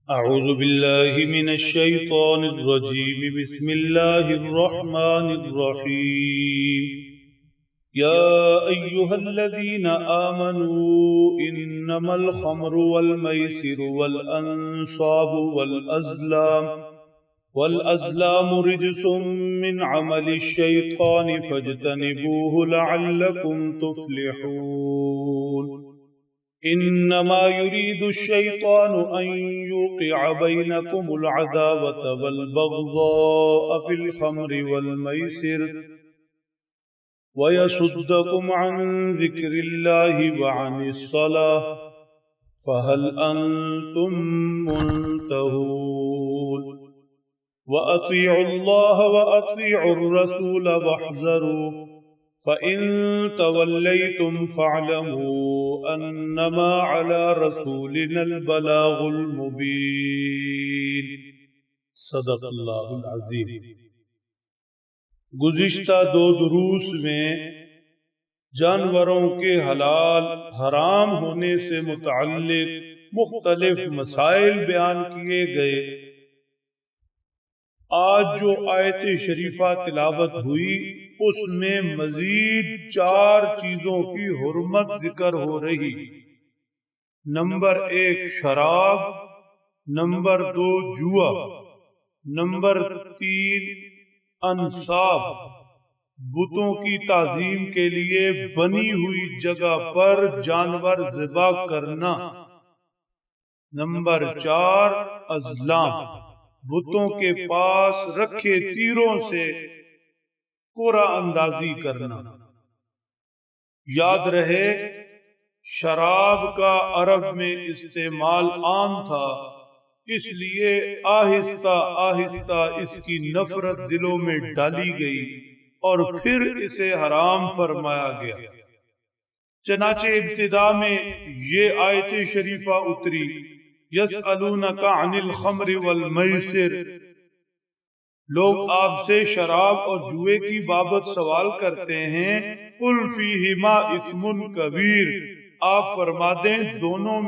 أعوذ بالله من الشيطان الرجيم بسم الله الرحمن الرحيم يا أيها الذين آمنوا إنما الخمر والميسر والأنصاب والأزلام رجس من عمل الشيطان فاجتنبوه لعلكم تفلحون إنما يريد الشيطان أن يوقع بينكم العداوة والبغضاء في الخمر والميسر ويصدكم عن ذكر الله وعن الصلاة فهل أنتم منتهون وأطيعوا الله وأطيعوا الرسول واحذروا فإن توليتم فاعلموا أنما على رسولنا البلاغ المبين صدق اللہ العظیم۔ گزشتہ دو دروس میں جانوروں کے حلال حرام ہونے سے متعلق مختلف مسائل بیان کیے گئے۔ آج جو آیت شریفہ تلاوت ہوئی اس میں مزید 4 چیزوں کی حرمت ذکر ہو رہی۔ نمبر 1 شراب، نمبر 2 جوا، نمبر 3 انصاب، بتوں کی تعظیم کے لیے بنی ہوئی جگہ پر جانور ذبح کرنا، نمبر 4 ازلام، بتوں کے پاس رکھے تیروں سے قرعہ اندازی کرنا۔ یاد رہے شراب کا عرب میں استعمال عام تھا، اس لیے آہستہ آہستہ اس کی نفرت دلوں میں ڈالی گئی اور پھر اسے حرام فرمایا گیا۔ چنانچہ ابتدا میں یہ آیت شریفہ اتری یسألونک عن الخمر والمیسر، لوگ آپ سے شراب اور جوئے کی بابت سوال کرتے ہیں، قل فیہما اثم کبیر، آپ فرما دیں دونوں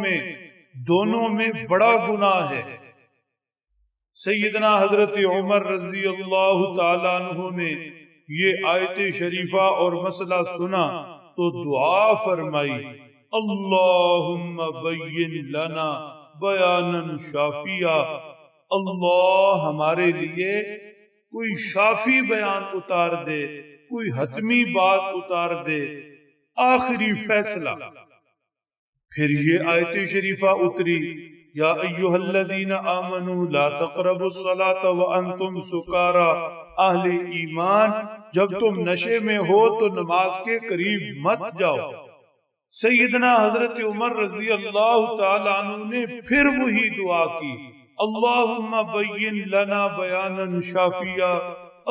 میں بڑا گناہ ہے۔ سیدنا حضرت عمر رضی اللہ تعالیٰ عنہ نے یہ آیت شریفہ اور مسئلہ سنا تو دعا فرمائی، اللہم بین لنا بیانا شافیہ، اللہ ہمارے لیے کوئی شافی بیان اتار دے، کوئی حتمی بات اتار دے، آخری فیصلہ۔ پھر یہ آیت شریفہ اتری یا ایہا الذین آمنوا لا تقربوا الصلاة وانتم سکارى، اہل ایمان جب تم نشے میں ہو تو نماز کے قریب مت جاؤ۔ سیدنا حضرت عمر رضی اللہ تعالیٰ عنہ نے پھر وہی دعا کی، اللہم بین لنا بیانا شافیہ،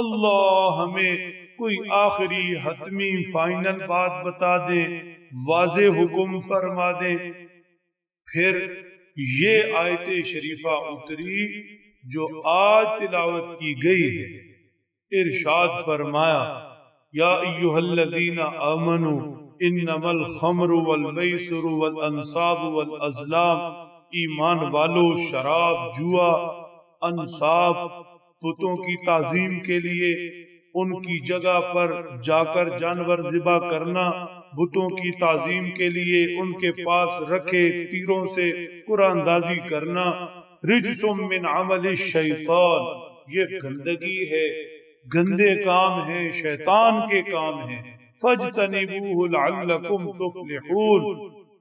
اللہ ہمیں کوئی آخری حتمی فائنل بات بتا دیں، واضح حکم فرما دیں۔ پھر یہ آیت شریفہ اتری جو آج تلاوت کی گئی ہے، ارشاد فرمایا یا ایہا الذین آمنوا انما الخمر والمیسر والانصاب والازلام، ایمان والو شراب، جوا، انصاب، بتوں کی تعظیم کے لیے ان کی جگہ پر جا کر جانور ذبح کرنا، بتوں کی تعظیم کے لیے ان کے پاس رکھے تیروں سے قرعہ اندازی کرنا، رجس من عمل الشیطان، یہ گندگی ہے، گندے کام ہیں، شیطان کے کام ہیں، فاجتنبوہ لعلکم تفلحون،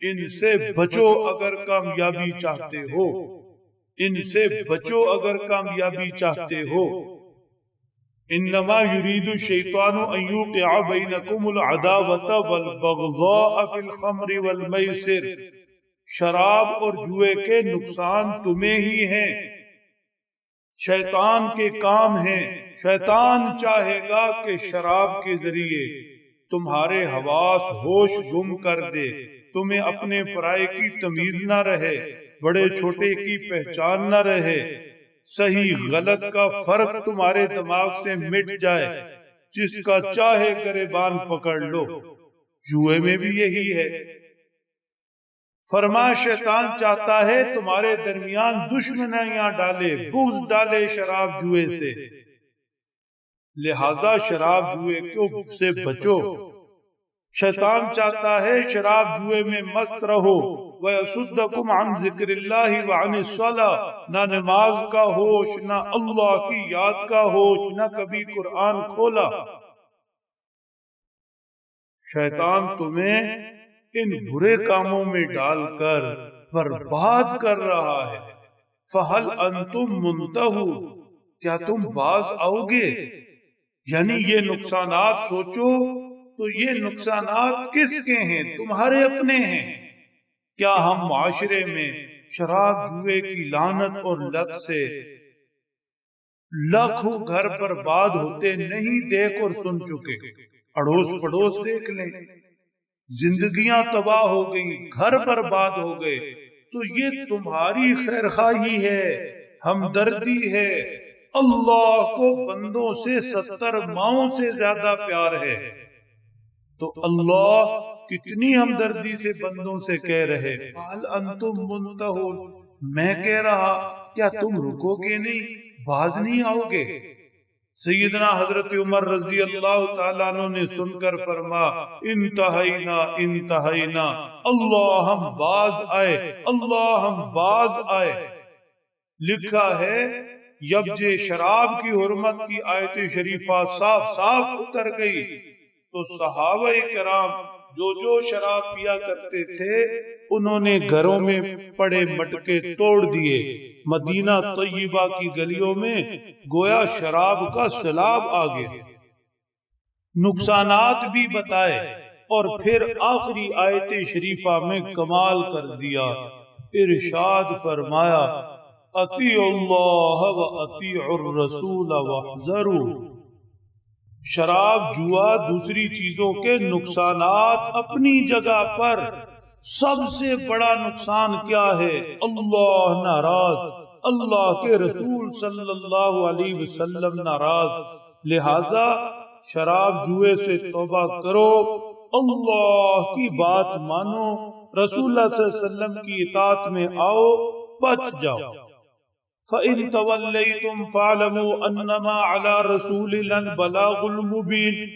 ان سے بچو اگر کامیابی چاہتے ہو، ان سے بچو اگر کامیابی چاہتے ہو۔ انما یرید الشیطان ان یوقع بینکم العداوۃ والبغضاء فی الخمر والمیسر، شراب اور جوئے کے نقصان تمہیں ہی ہیں، شیطان کے کام ہیں۔ شیطان چاہے گا کہ شراب کے ذریعے تمہارے حواس ہوش گم کر دے، تمہیں اپنے پرائے کی تمیز نہ رہے، بڑے چھوٹے کی پہچان نہ رہے، صحیح غلط کا فرق تمہارے دماغ سے مٹ جائے، جس کا چاہے گریبان پکڑ لو۔ جوئے میں بھی یہی ہے، فرمایا شیطان چاہتا ہے تمہارے درمیان دشمنیاں ڈالے، بغض ڈالے شراب جوئے سے، لہذا شراب جوئے سے بچو۔ شیطان چاہتا ہے شراب جوئے میں مست رہو، وَيَصُدَّكُمْ عَنْ ذِكْرِ اللَّهِ وَعَنِ الصَّلَاةِ، نہ نماز کا ہوش، نہ اللہ کی یاد کا ہوش، نہ کبھی قرآن کھولا۔ شیطان تمہیں ان برے کاموں میں ڈال کر برباد کر رہا ہے۔ فَهَلْ أَنْتُمْ مُنْتَهُونَ، کیا تم باز آؤ گے؟ یعنی یہ نقصانات سوچو تو یہ نقصانات کس کے ہیں؟ تمہارے اپنے ہیں۔ کیا ہم معاشرے میں شراب جوئے کی لعنت اور لت سے لاکھوں گھر برباد ہوتے نہیں دیکھ اور سن چکے؟ اڑوس پڑوس دیکھ لیں، زندگیاں تباہ ہو گئی، گھر برباد ہو گئے، تو یہ تمہاری خیرخواہی ہے، ہمدردی ہے۔ اللہ کو بندوں سے 70 ماؤں سے زیادہ پیار ہے، تو اللہ کتنی ہمدردی سے بندوں سے کہہ رہے فَهَلْ أَنْتُمْ مُنْتَهُونَ، میں کہہ رہا کیا تم رکو گے نہیں، باز نہیں آؤ گے؟ سیدنا حضرت عمر رضی اللہ تعالیٰ عنہ نے سن کر فرما انتہینا انتہینا، اللہ ہم باز آئے، اللہ ہم باز آئے۔ لکھا ہے جب شراب کی حرمت کی آیت شریفہ صاف صاف اتر گئی تو صحابہ کرام جو شراب پیا کرتے تھے انہوں نے گھروں میں پڑے مٹکے توڑ دیے، مدینہ طیبہ کی گلیوں میں گویا شراب کا سیلاب آ گیا۔ نقصانات بھی بتائے اور پھر آخری آیت شریفہ میں کمال کر دیا، ارشاد فرمایا اطیعوا اللہ و اطیعوا الرسول واحذروا۔ شراب جوا دوسری چیزوں کے نقصانات اپنی جگہ پر، سب سے بڑا نقصان کیا ہے؟ اللہ ناراض، اللہ کے رسول صلی اللہ علیہ وسلم ناراض۔ لہذا شراب جوئے سے توبہ کرو، اللہ کی بات مانو، رسول اللہ صلی اللہ علیہ وسلم کی اطاعت میں آؤ، بچ جاؤ۔ فَإِن تَوَلَّيْتُمْ فَاعْلَمُوا أَنَّمَا عَلَى رَسُولِنَا الْبَلَاغُ الْمُبِينُ۔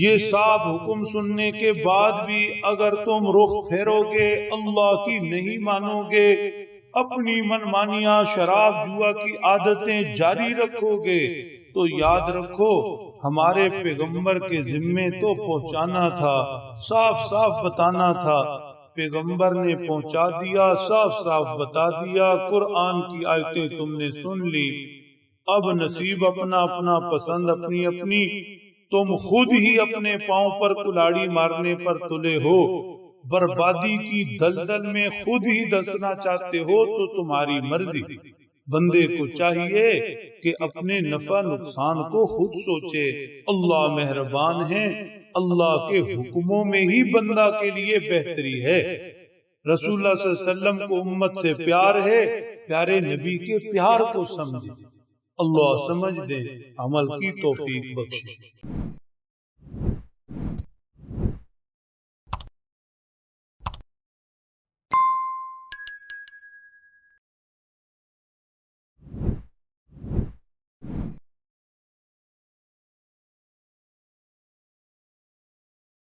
یہ صاف حکم سننے کے بعد بھی اگر تم رخ پھیرو گے، اللہ کی نہیں مانو گے، اپنی منمانیاں شراب جوا کی عادتیں جاری رکھو گے، تو یاد رکھو ہمارے پیغمبر کے ذمے تو پہنچانا تھا، صاف صاف بتانا تھا، پیغمبر نے پہنچا دیا، صاف صاف بتا دیا، قرآن کی آیتیں تم نے سن لی، اب نصیب اپنا اپنا، پسند اپنی اپنی، تم خود ہی اپنے پاؤں پر کلاڑی مارنے پر تلے ہو، بربادی کی دلدل میں خود ہی دسنا چاہتے ہو تو تمہاری مرضی۔ بندے کو چاہیے کہ اپنے نفع نقصان کو خود سوچے، اللہ مہربان ہے، اللہ کے حکموں میں ہی بندہ کے لیے بہتری ہے۔ رسول اللہ صلی اللہ علیہ وسلم کو امت سے پیار ہے، پیارے نبی کے پیار کو سمجھے، اللہ سمجھ دے، عمل کی توفیق بخشے۔